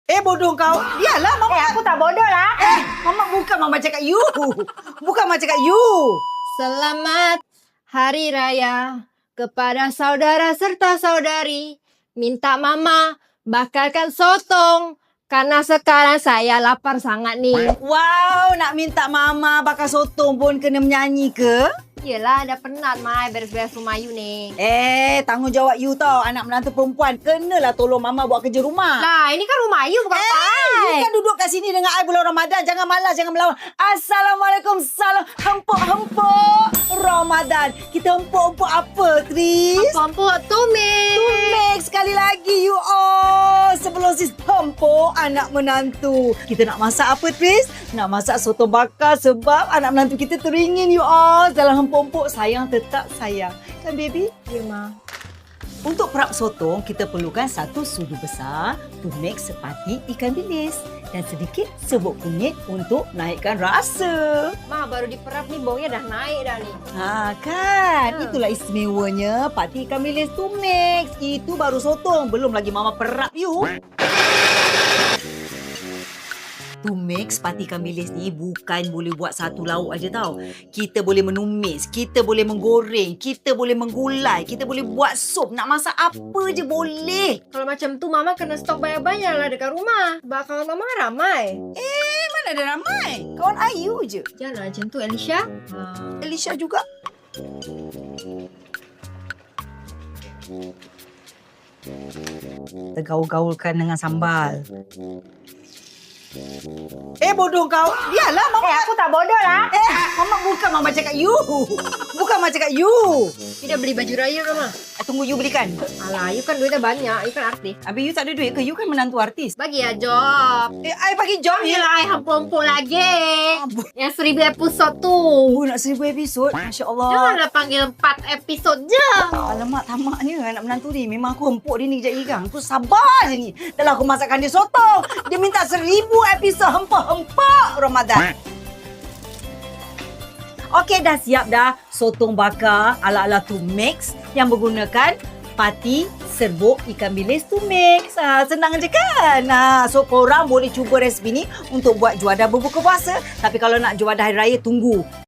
Bodoh kau. Biarlah mama. Aku tak bodoh lah. Mama cakap you. Bukan mama cakap you. Selamat Hari Raya kepada saudara serta saudari. Minta mama bakarkan sotong. Karena sekarang saya lapar sangat nih. Wow, nak minta mama bakar sotong pun kena menyanyi ke? Yelah, dah penat Mai beres-beres rumah you ni. Tanggungjawab you tau. Anak menantu perempuan kenalah tolong mama buat kerja rumah. Lah, ini kan rumah you bukan You kan duduk kat sini dengan I bulan Ramadan. Jangan malas, jangan melawan. Assalamualaikum, salam. Hempuk-hempuk Ramadan. Kita hempuk-hempuk apa, Tris? Hempuk tumis. Tumek sekali lagi, you all. Sebelum sis hempuk anak menantu. Kita nak masak apa, Tris? Nak masak soto bakar sebab anak menantu kita teringin, you all. Dalam hempuk-hempuk, sayang tetap sayang. Kan, baby? Ya, Ma. Untuk perap sotong, kita perlukan 1 sudu besar, tumek sepati ikan bilis dan sedikit serbuk kunyit untuk naikkan rasa. Ma, baru diperap ni baunya dah naik dah ni. Kan? Itulah istimewanya pati ikan bilis tumek. Itu baru sotong. Belum lagi mama perap you. Tumek sepati ikan bilis ni bukan boleh buat satu lauk aja tau. Kita boleh menumis, kita boleh menggoreng, kita boleh menggulai, kita boleh buat sup. Nak masak apa je boleh. Kalau macam tu Mama kena stok banyak-banyak lah dekat rumah. Sebab kawan Mama ramai. Mana ada ramai? Kawan Ayu je. Jangan macam tu Alicia. Alicia juga. Tergaul-gaulkan dengan sambal. Bodoh kau. Biarlah mama. Aku tak bodoh lah. Mama bukan mama cakap you. Bukan mama cakap you. You dah beli baju raya ke Ma? Tunggu you belikan. Alah, you kan duitnya banyak. You kan artis. Habis you tak ada duit ke? You kan menantu artis. Bagi ya job. I bagi job je. Yelah, I hempuk-hempuk lagi. Yang 1000 episod tu. Nak 1000 episod. Masya Allah. Janganlah panggil 4 episod je. Alamak, tamaknya anak menantu ni. Memang aku hempuk dia ni kejap lagi kan. Aku sabar je ni. Dah lah aku masakkan dia sotong. Dia minta 1000 episod hempuk-hempuk Ramadan. Okey, dah siap dah sotong bakar ala-ala Tumex yang menggunakan pati serbuk ikan bilis Tumex. Senang je kan? So korang boleh cuba resipi ni untuk buat juadah berbuka puasa. Tapi kalau nak juadah hari raya, tunggu.